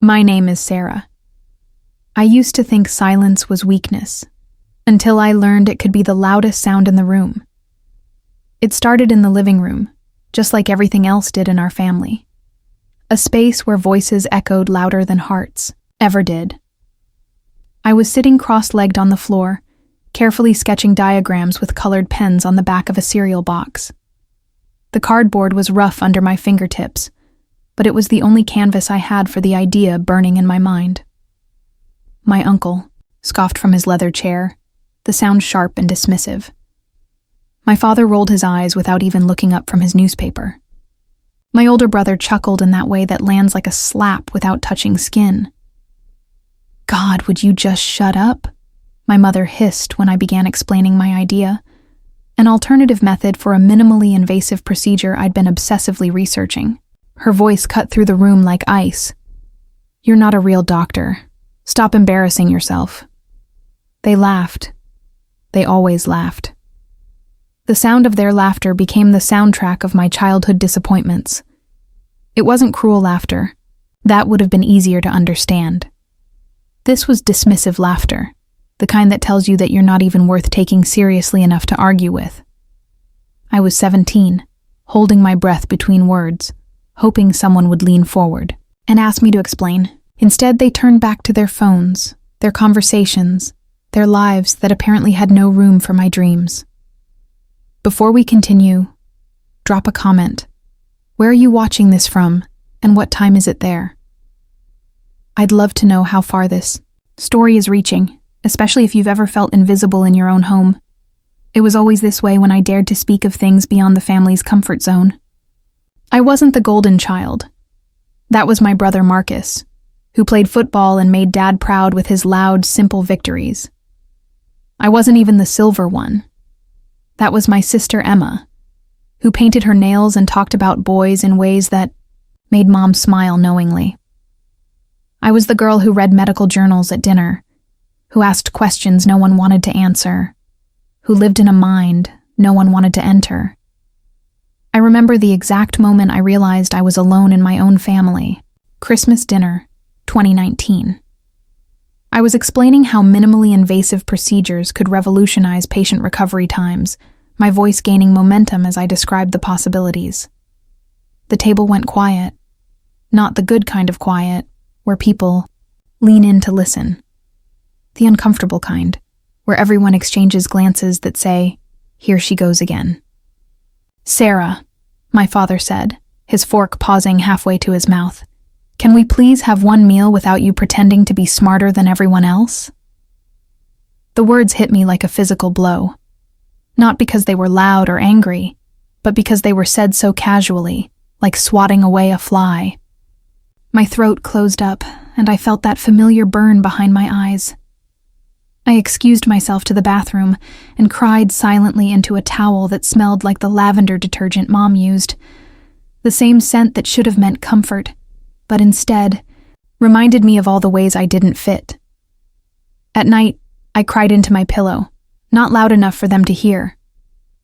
My name is Sarah. I used to think silence was weakness, until I learned it could be the loudest sound in the room. It started in the living room, just like everything else did in our family. A space where voices echoed louder than hearts ever did. I was sitting cross-legged on the floor, carefully sketching diagrams with colored pens on the back of a cereal box. The cardboard was rough under my fingertips, but it was the only canvas I had for the idea burning in my mind. My uncle scoffed from his leather chair, the sound sharp and dismissive. My father rolled his eyes without even looking up from his newspaper. My older brother chuckled in that way that lands like a slap without touching skin. God, would you just shut up? My mother hissed when I began explaining my idea, an alternative method for a minimally invasive procedure I'd been obsessively researching. Her voice cut through the room like ice. You're not a real doctor. Stop embarrassing yourself. They laughed. They always laughed. The sound of their laughter became the soundtrack of my childhood disappointments. It wasn't cruel laughter. That would have been easier to understand. This was dismissive laughter, the kind that tells you that you're not even worth taking seriously enough to argue with. I was 17, holding my breath between words, hoping someone would lean forward and ask me to explain. Instead, they turned back to their phones, their conversations, their lives that apparently had no room for my dreams. Before we continue, drop a comment. Where are you watching this from, and what time is it there? I'd love to know how far this story is reaching, especially if you've ever felt invisible in your own home. It was always this way when I dared to speak of things beyond the family's comfort zone. I wasn't the golden child. That was my brother Marcus, who played football and made Dad proud with his loud, simple victories. I wasn't even the silver one. That was my sister Emma, who painted her nails and talked about boys in ways that made Mom smile knowingly. I was the girl who read medical journals at dinner, who asked questions no one wanted to answer, who lived in a mind no one wanted to enter. I remember the exact moment I realized I was alone in my own family. Christmas dinner, 2019. I was explaining how minimally invasive procedures could revolutionize patient recovery times, my voice gaining momentum as I described the possibilities. The table went quiet. Not the good kind of quiet, where people lean in to listen. The uncomfortable kind, where everyone exchanges glances that say, "Here she goes again." "Sarah," my father said, his fork pausing halfway to his mouth, "can we please have one meal without you pretending to be smarter than everyone else?" The words hit me like a physical blow. Not because they were loud or angry, but because they were said so casually, like swatting away a fly. My throat closed up, and I felt that familiar burn behind my eyes. I excused myself to the bathroom and cried silently into a towel that smelled like the lavender detergent Mom used, the same scent that should have meant comfort, but instead reminded me of all the ways I didn't fit. At night, I cried into my pillow, not loud enough for them to hear.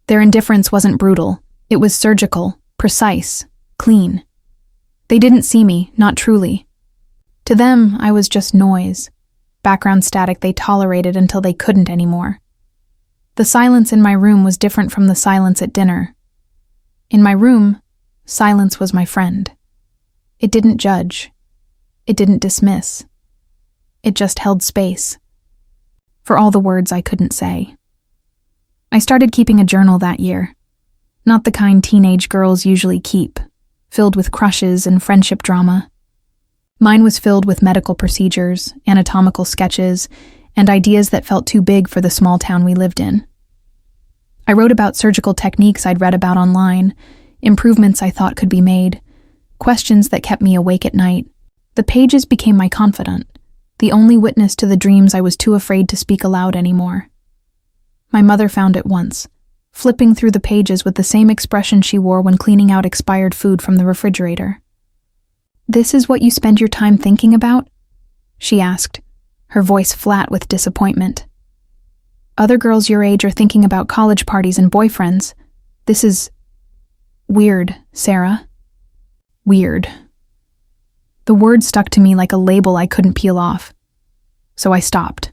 Their indifference wasn't brutal. It was surgical, precise, clean. They didn't see me, not truly. To them, I was just noise, background static they tolerated until they couldn't anymore. The silence in my room was different from the silence at dinner. In my room, silence was my friend. It didn't judge. It didn't dismiss. It just held space for all the words I couldn't say. I started keeping a journal that year, not the kind teenage girls usually keep, filled with crushes and friendship drama. Mine was filled with medical procedures, anatomical sketches, and ideas that felt too big for the small town we lived in. I wrote about surgical techniques I'd read about online, improvements I thought could be made, questions that kept me awake at night. The pages became my confidant, the only witness to the dreams I was too afraid to speak aloud anymore. My mother found it once, flipping through the pages with the same expression she wore when cleaning out expired food from the refrigerator. "This is what you spend your time thinking about?" she asked, her voice flat with disappointment. "Other girls your age are thinking about college parties and boyfriends. This is weird, Sarah. Weird." The word stuck to me like a label I couldn't peel off. So I stopped.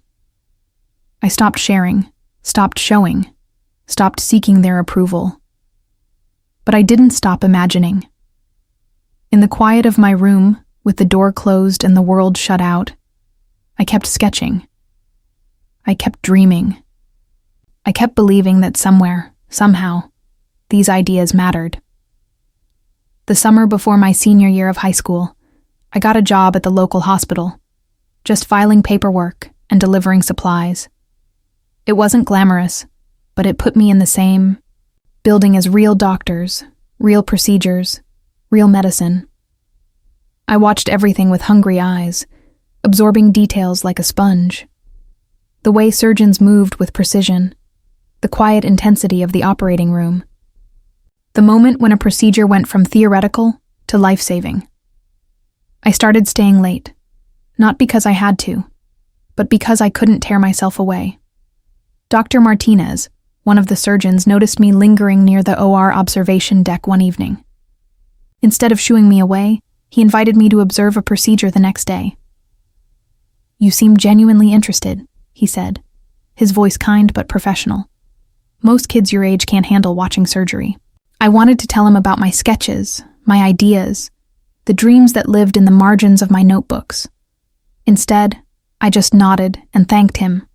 I stopped sharing, stopped showing, stopped seeking their approval. But I didn't stop imagining. In the quiet of my room, with the door closed and the world shut out, I kept sketching. I kept dreaming. I kept believing that somewhere, somehow, these ideas mattered. The summer before my senior year of high school, I got a job at the local hospital, just filing paperwork and delivering supplies. It wasn't glamorous, but it put me in the same building as real doctors, real procedures, real medicine. I watched everything with hungry eyes, absorbing details like a sponge. The way surgeons moved with precision, the quiet intensity of the operating room. The moment when a procedure went from theoretical to life-saving. I started staying late, not because I had to, but because I couldn't tear myself away. Dr. Martinez, one of the surgeons, noticed me lingering near the OR observation deck one evening. Instead of shooing me away, he invited me to observe a procedure the next day. "You seem genuinely interested," he said, his voice kind but professional. "Most kids your age can't handle watching surgery." I wanted to tell him about my sketches, my ideas, the dreams that lived in the margins of my notebooks. Instead, I just nodded and thanked him.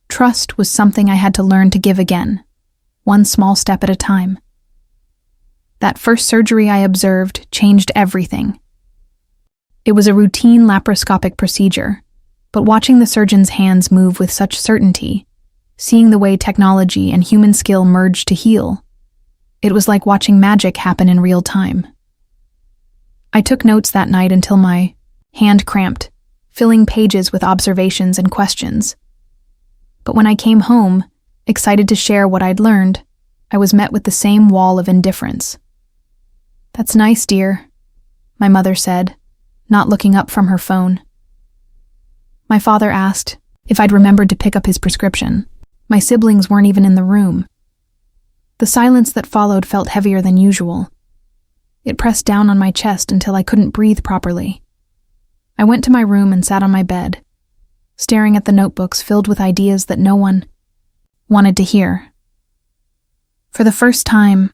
Trust was something I had to learn to give again, one small step at a time. That first surgery I observed changed everything. It was a routine laparoscopic procedure, but watching the surgeon's hands move with such certainty, seeing the way technology and human skill merged to heal, it was like watching magic happen in real time. I took notes that night until my hand cramped, filling pages with observations and questions. But when I came home, excited to share what I'd learned, I was met with the same wall of indifference. "That's nice, dear," my mother said, not looking up from her phone. My father asked if I'd remembered to pick up his prescription. My siblings weren't even in the room. The silence that followed felt heavier than usual. It pressed down on my chest until I couldn't breathe properly. I went to my room and sat on my bed, staring at the notebooks filled with ideas that no one wanted to hear. For the first time,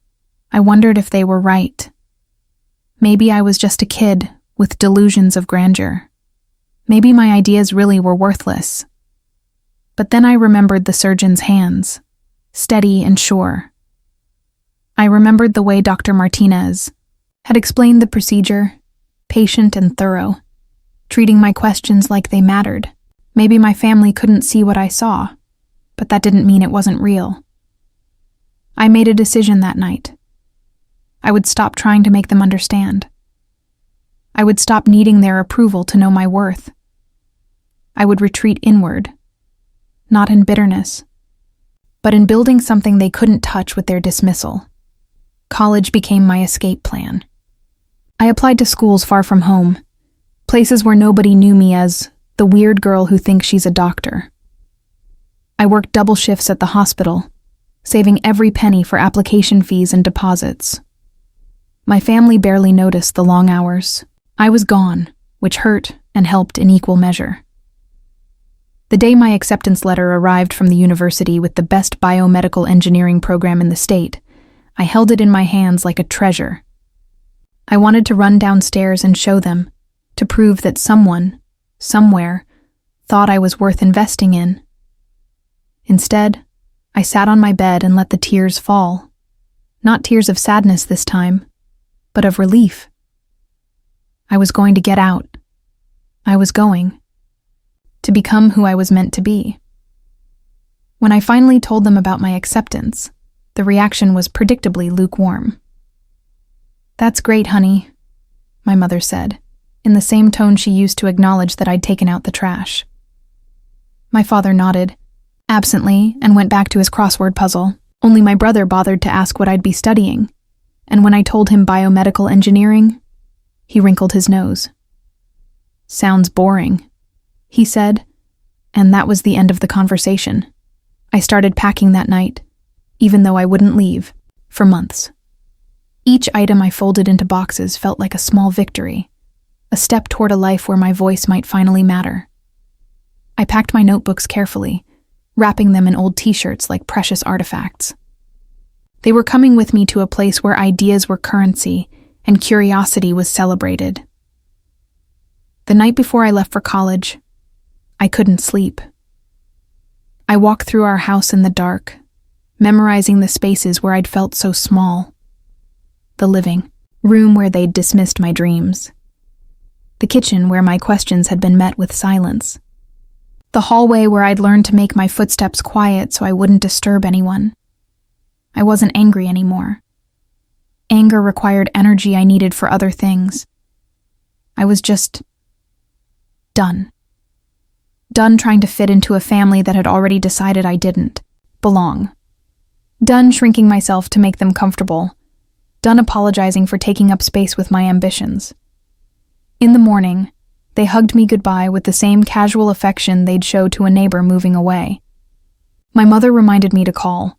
I wondered if they were right. Maybe I was just a kid with delusions of grandeur. Maybe my ideas really were worthless. But then I remembered the surgeon's hands, steady and sure. I remembered the way Dr. Martinez had explained the procedure, patient and thorough, treating my questions like they mattered. Maybe my family couldn't see what I saw, but that didn't mean it wasn't real. I made a decision that night. I would stop trying to make them understand. I would stop needing their approval to know my worth. I would retreat inward, not in bitterness, but in building something they couldn't touch with their dismissal. College became my escape plan. I applied to schools far from home, places where nobody knew me as the weird girl who thinks she's a doctor. I worked double shifts at the hospital, saving every penny for application fees and deposits. My family barely noticed the long hours. I was gone, which hurt and helped in equal measure. The day my acceptance letter arrived from the university with the best biomedical engineering program in the state, I held it in my hands like a treasure. I wanted to run downstairs and show them, to prove that someone, somewhere, thought I was worth investing in. Instead, I sat on my bed and let the tears fall. Not tears of sadness this time, but of relief. I was going to get out. I was going to become who I was meant to be. When I finally told them about my acceptance, the reaction was predictably lukewarm. "That's great, honey," my mother said, in the same tone she used to acknowledge that I'd taken out the trash. My father nodded, absently, and went back to his crossword puzzle. Only my brother bothered to ask what I'd be studying, and when I told him biomedical engineering, he wrinkled his nose. "Sounds boring," he said, and that was the end of the conversation. I started packing that night, even though I wouldn't leave, for months. Each item I folded into boxes felt like a small victory. a step toward a life where my voice might finally matter. I packed my notebooks carefully, wrapping them in old t-shirts like precious artifacts. They were coming with me to a place where ideas were currency and curiosity was celebrated. The night before I left for college, I couldn't sleep. I walked through our house in the dark, memorizing the spaces where I'd felt so small. The living room where they'd dismissed my dreams. The kitchen where my questions had been met with silence. The hallway where I'd learned to make my footsteps quiet so I wouldn't disturb anyone. I wasn't angry anymore. Anger required energy I needed for other things. I was just done. Done trying to fit into a family that had already decided I didn't belong. Done shrinking myself to make them comfortable. Done apologizing for taking up space with my ambitions. In the morning, they hugged me goodbye with the same casual affection they'd show to a neighbor moving away. My mother reminded me to call.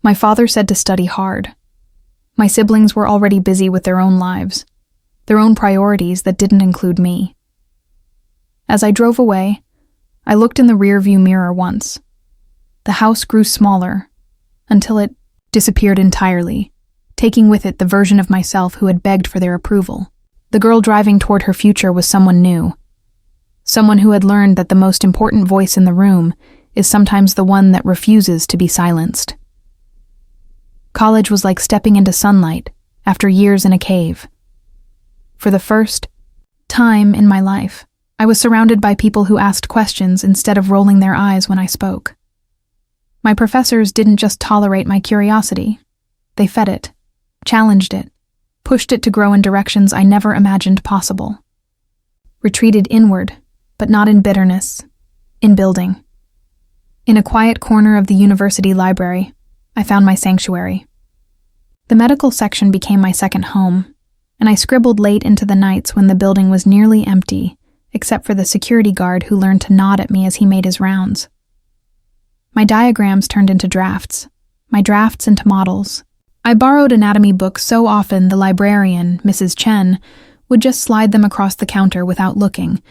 My father said to study hard. My siblings were already busy with their own lives, their own priorities that didn't include me. As I drove away, I looked in the rearview mirror once. The house grew smaller, until it disappeared entirely, taking with it the version of myself who had begged for their approval. The girl driving toward her future was someone new. Someone who had learned that the most important voice in the room is sometimes the one that refuses to be silenced. College was like stepping into sunlight after years in a cave. For the first time in my life, I was surrounded by people who asked questions instead of rolling their eyes when I spoke. My professors didn't just tolerate my curiosity. They fed it, challenged it, pushed it to grow in directions I never imagined possible. Retreated inward, but not in bitterness, in building. In a quiet corner of the university library, I found my sanctuary. The medical section became my second home, and I scribbled late into the nights when the building was nearly empty, except for the security guard who learned to nod at me as he made his rounds. My diagrams turned into drafts, my drafts into models. I borrowed anatomy books so often the librarian, Mrs. Chen, would just slide them across the counter without looking,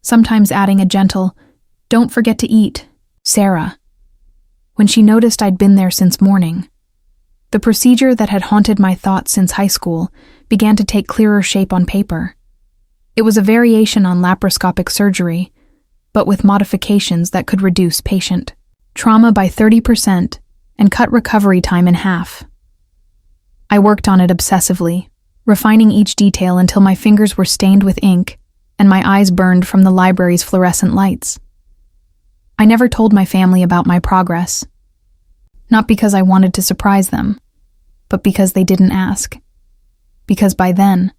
sometimes adding a gentle, "Don't forget to eat, Sarah," when she noticed I'd been there since morning. The procedure that had haunted my thoughts since high school began to take clearer shape on paper. It was a variation on laparoscopic surgery, but with modifications that could reduce patient trauma by 30% and cut recovery time in half. I worked on it obsessively, refining each detail until my fingers were stained with ink and my eyes burned from the library's fluorescent lights. I never told my family about my progress, not because I wanted to surprise them, but because they didn't ask. Because by then,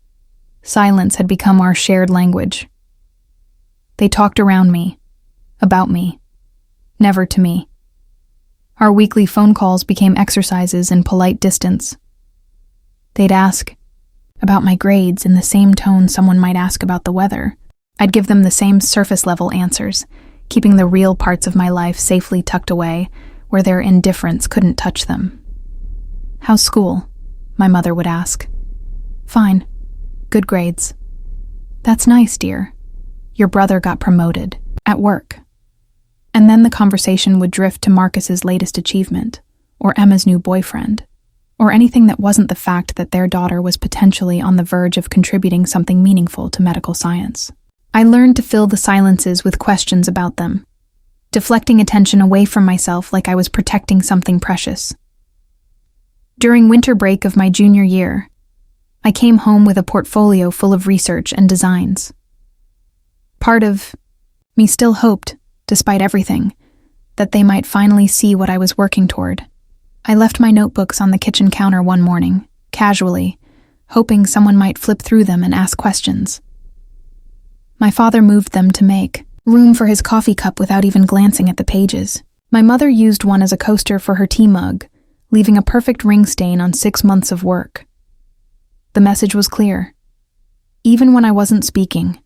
silence had become our shared language. They talked around me, about me, never to me. Our weekly phone calls became exercises in polite distance. They'd ask about my grades in the same tone someone might ask about the weather. I'd give them the same surface-level answers, keeping the real parts of my life safely tucked away where their indifference couldn't touch them. "How's school?" my mother would ask. "Fine. Good grades." "That's nice, dear. Your brother got promoted at work." And then the conversation would drift to Marcus's latest achievement, or Emma's new boyfriend, or anything that wasn't the fact that their daughter was potentially on the verge of contributing something meaningful to medical science. I learned to fill the silences with questions about them, deflecting attention away from myself like I was protecting something precious. During winter break of my junior year, I came home with a portfolio full of research and designs. Part of me still hoped, despite everything, that they might finally see what I was working toward. I left my notebooks on the kitchen counter one morning, casually, hoping someone might flip through them and ask questions. My father moved them to make room for his coffee cup without even glancing at the pages. My mother used one as a coaster for her tea mug, leaving a perfect ring stain on 6 months of work. The message was clear. Even when I wasn't speaking,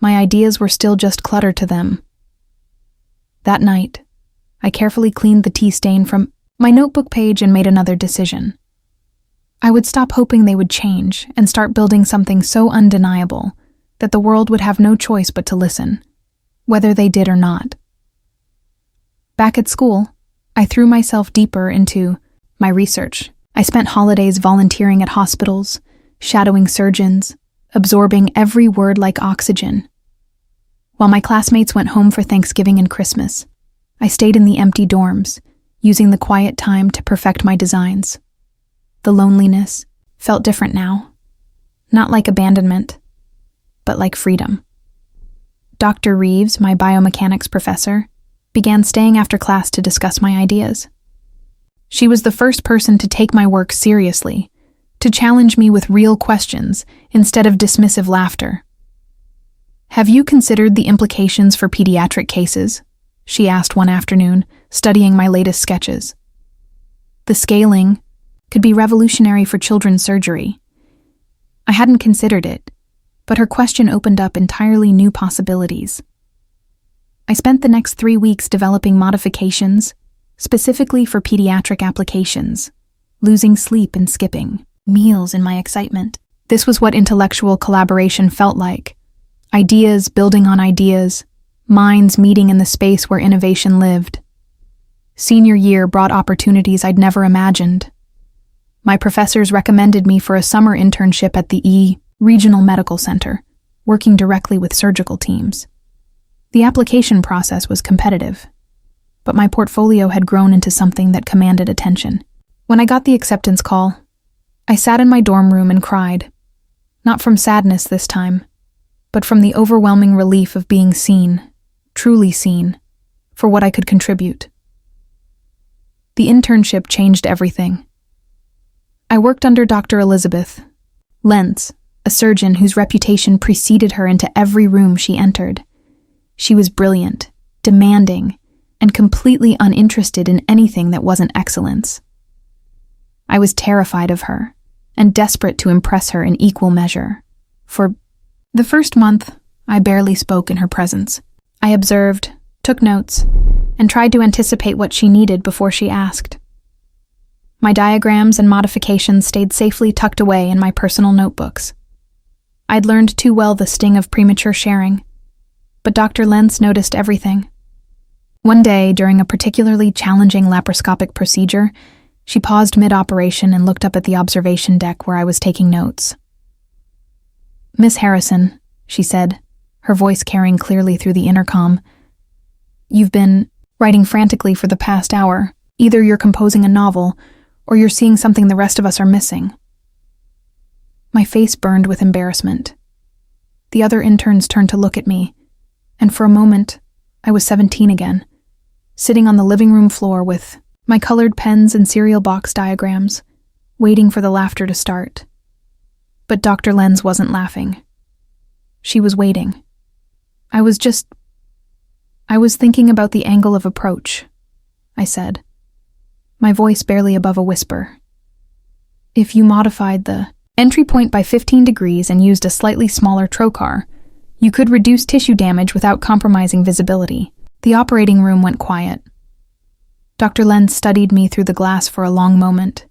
my ideas were still just clutter to them. That night, I carefully cleaned the tea stain from my notebook page and made another decision. I would stop hoping they would change and start building something so undeniable that the world would have no choice but to listen, whether they did or not. Back at school, I threw myself deeper into my research. I spent holidays volunteering at hospitals, shadowing surgeons, absorbing every word like oxygen. While my classmates went home for Thanksgiving and Christmas, I stayed in the empty dorms, using the quiet time to perfect my designs. The loneliness felt different now, not like abandonment, but like freedom. Dr. Reeves, my biomechanics professor, began staying after class to discuss my ideas. She was the first person to take my work seriously, to challenge me with real questions instead of dismissive laughter. "Have you considered the implications for pediatric cases?" she asked one afternoon, studying my latest sketches. The scaling could be revolutionary for children's surgery. I hadn't considered it, but her question opened up entirely new possibilities. I spent the next 3 weeks developing modifications, specifically for pediatric applications, losing sleep and skipping meals in my excitement. This was what intellectual collaboration felt like. Ideas building on ideas, minds meeting in the space where innovation lived. Senior year brought opportunities I'd never imagined. My professors recommended me for a summer internship at the Regional Medical Center, working directly with surgical teams. The application process was competitive, but my portfolio had grown into something that commanded attention. When I got the acceptance call, I sat in my dorm room and cried, not from sadness this time, but from the overwhelming relief of being seen, truly seen, for what I could contribute. The internship changed everything. I worked under Dr. Elizabeth Lentz, a surgeon whose reputation preceded her into every room she entered. She was brilliant, demanding, and completely uninterested in anything that wasn't excellence. I was terrified of her, and desperate to impress her in equal measure. For the first month, I barely spoke in her presence. I observed, took notes, and tried to anticipate what she needed before she asked. My diagrams and modifications stayed safely tucked away in my personal notebooks. I'd learned too well the sting of premature sharing, but Dr. Lentz noticed everything. One day, during a particularly challenging laparoscopic procedure, she paused mid-operation and looked up at the observation deck where I was taking notes. "Miss Harrison," she said, her voice carrying clearly through the intercom, "you've been writing frantically for the past hour. Either you're composing a novel, or you're seeing something the rest of us are missing." My face burned with embarrassment. The other interns turned to look at me, and for a moment, I was 17 again, sitting on the living room floor with my colored pens and cereal box diagrams, waiting for the laughter to start. But Dr. Lentz wasn't laughing. She was waiting. I was thinking about the angle of approach, I said, my voice barely above a whisper. If you modified the entry point by 15 degrees and used a slightly smaller trocar, you could reduce tissue damage without compromising visibility. The operating room went quiet. Dr. Lentz studied me through the glass for a long moment,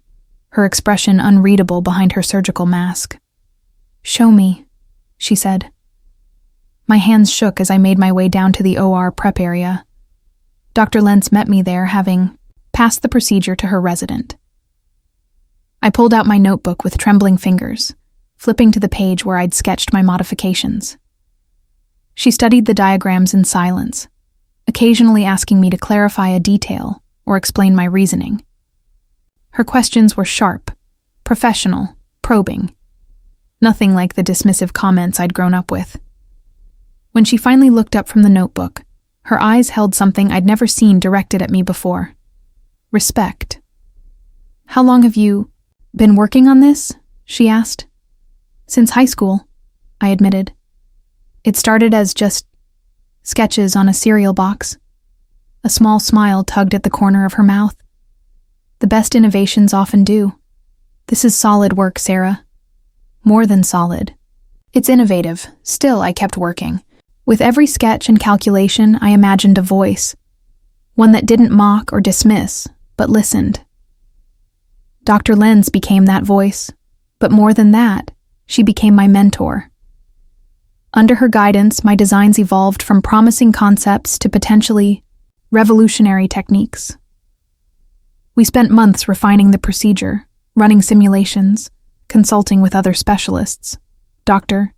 her expression unreadable behind her surgical mask. "Show me," she said. My hands shook as I made my way down to the OR prep area. Dr. Lentz met me there, having passed the procedure to her resident. I pulled out my notebook with trembling fingers, flipping to the page where I'd sketched my modifications. She studied the diagrams in silence, occasionally asking me to clarify a detail or explain my reasoning. Her questions were sharp, professional, probing. Nothing like the dismissive comments I'd grown up with. When she finally looked up from the notebook, her eyes held something I'd never seen directed at me before. Respect. "How long have you been working on this?" she asked. "Since high school," I admitted. "It started as just sketches on a cereal box." A small smile tugged at the corner of her mouth. "The best innovations often do. This is solid work, Sarah. More than solid. It's innovative. Still, I kept working. With every sketch and calculation, I imagined a voice. One that didn't mock or dismiss, but listened. Dr. Lentz became that voice, but more than that, she became my mentor. Under her guidance, my designs evolved from promising concepts to potentially revolutionary techniques. We spent months refining the procedure, running simulations, consulting with other specialists. Dr.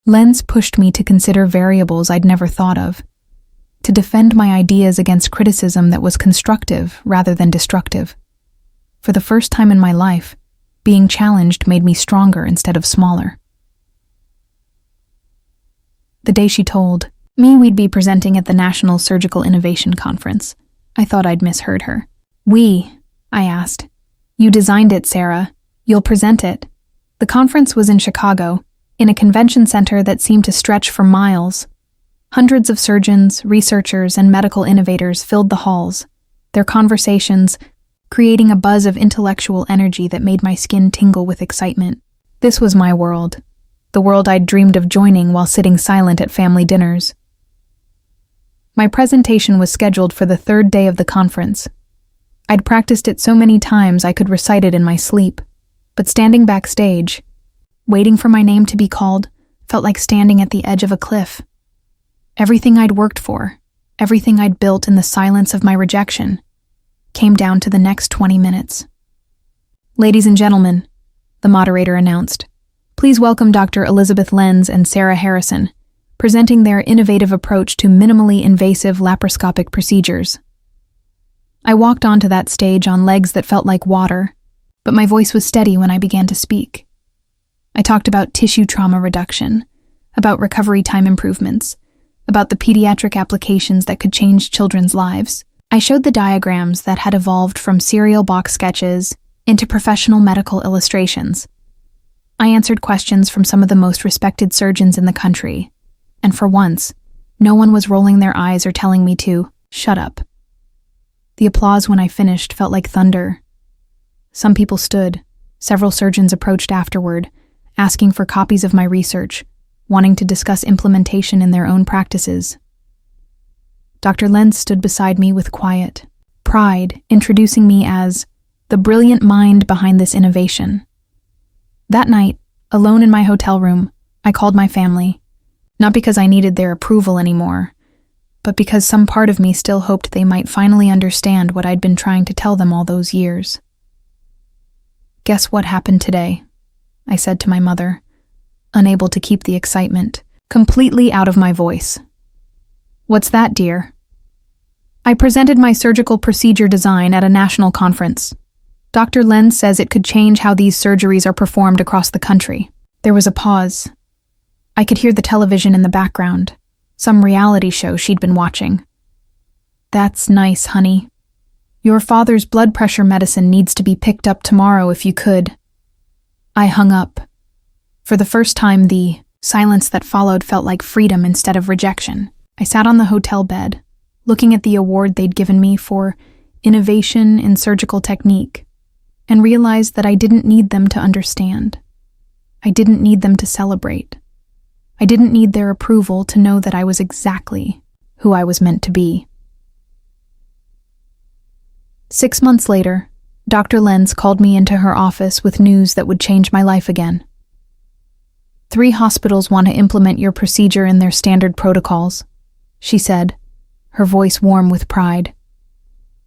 Lenz pushed me to consider variables I'd never thought of, to defend my ideas against criticism that was constructive rather than destructive. For the first time in my life, being challenged made me stronger instead of smaller. The day she told me we'd be presenting at the National Surgical Innovation Conference, I thought I'd misheard her. We, I asked. You designed it, Sarah. You'll present it. The conference was in Chicago, in a convention center that seemed to stretch for miles. Hundreds of surgeons, researchers, and medical innovators filled the halls, their conversations creating a buzz of intellectual energy that made my skin tingle with excitement. This was my world, the world I'd dreamed of joining while sitting silent at family dinners. My presentation was scheduled for the third day of the conference. I'd practiced it so many times I could recite it in my sleep, but standing backstage, waiting for my name to be called, felt like standing at the edge of a cliff. Everything I'd worked for, everything I'd built in the silence of my rejection, came down to the next 20 minutes. Ladies and gentlemen, the moderator announced, please welcome Dr. Elizabeth Lenz and Sarah Harrison, presenting their innovative approach to minimally invasive laparoscopic procedures. I walked onto that stage on legs that felt like water, but my voice was steady when I began to speak. I talked about tissue trauma reduction, about recovery time improvements, about the pediatric applications that could change children's lives. I showed the diagrams that had evolved from cereal box sketches into professional medical illustrations. I answered questions from some of the most respected surgeons in the country, and for once, no one was rolling their eyes or telling me to shut up. The applause when I finished felt like thunder. Some people stood. Several surgeons approached afterward, asking for copies of my research, wanting to discuss implementation in their own practices. Dr. Lenz stood beside me with quiet pride, introducing me as the brilliant mind behind this innovation. That night, alone in my hotel room, I called my family, not because I needed their approval anymore, but because some part of me still hoped they might finally understand what I'd been trying to tell them all those years. Guess what happened today? I said to my mother, unable to keep the excitement completely out of my voice. What's that, dear? I presented my surgical procedure design at a national conference. Dr. Lenz says it could change how these surgeries are performed across the country. There was a pause. I could hear the television in the background, some reality show she'd been watching. That's nice, honey. Your father's blood pressure medicine needs to be picked up tomorrow if you could. I hung up. For the first time, the silence that followed felt like freedom instead of rejection. I sat on the hotel bed, looking at the award they'd given me for innovation in surgical technique, and realized that I didn't need them to understand. I didn't need them to celebrate. I didn't need their approval to know that I was exactly who I was meant to be. 6 months later, Dr. Lenz called me into her office with news that would change my life again. 3 hospitals want to implement your procedure in their standard protocols, she said, her voice warm with pride.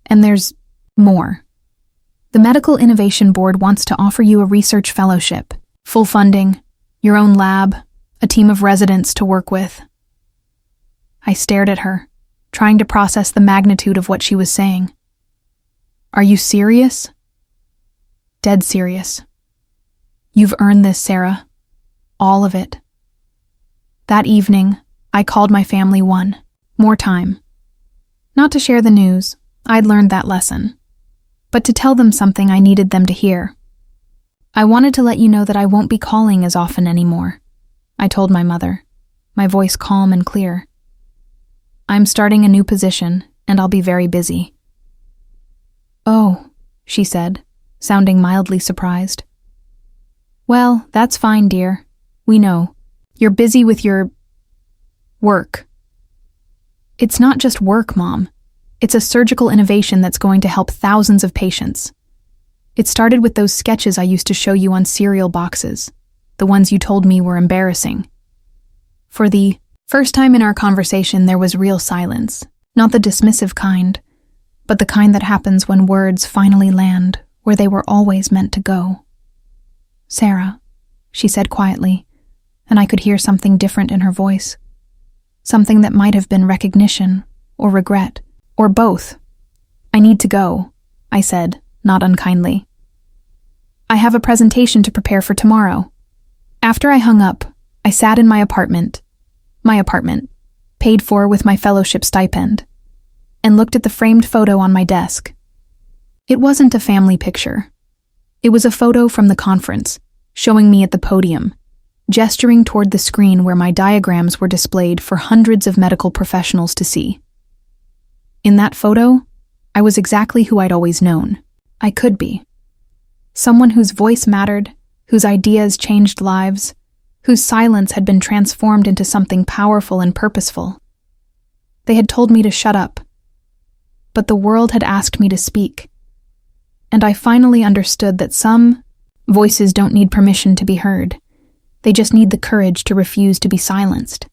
And there's more. The Medical Innovation Board wants to offer you a research fellowship, full funding, your own lab, a team of residents to work with. I stared at her, trying to process the magnitude of what she was saying. Are you serious? Dead serious. You've earned this, Sarah. All of it. That evening, I called my family one more time. Not to share the news, I'd learned that lesson, but to tell them something I needed them to hear. I wanted to let you know that I won't be calling as often anymore, I told my mother, my voice calm and clear. I'm starting a new position, and I'll be very busy. Oh, she said, sounding mildly surprised. Well, that's fine, dear. We know. You're busy with your work. It's not just work, Mom. It's a surgical innovation that's going to help thousands of patients. It started with those sketches I used to show you on cereal boxes, the ones you told me were embarrassing. For the first time in our conversation, there was real silence, not the dismissive kind, but the kind that happens when words finally land where they were always meant to go. "Sarah," she said quietly, and I could hear something different in her voice. Something that might have been recognition, or regret, or both. "I need to go," I said, not unkindly. "I have a presentation to prepare for tomorrow." After I hung up, I sat in my apartment, paid for with my fellowship stipend, and looked at the framed photo on my desk. It wasn't a family picture. It was a photo from the conference, showing me at the podium, gesturing toward the screen where my diagrams were displayed for hundreds of medical professionals to see. In that photo, I was exactly who I'd always known I could be. Someone whose voice mattered, whose ideas changed lives, whose silence had been transformed into something powerful and purposeful. They had told me to shut up, but the world had asked me to speak. And I finally understood that some voices don't need permission to be heard. They just need the courage to refuse to be silenced.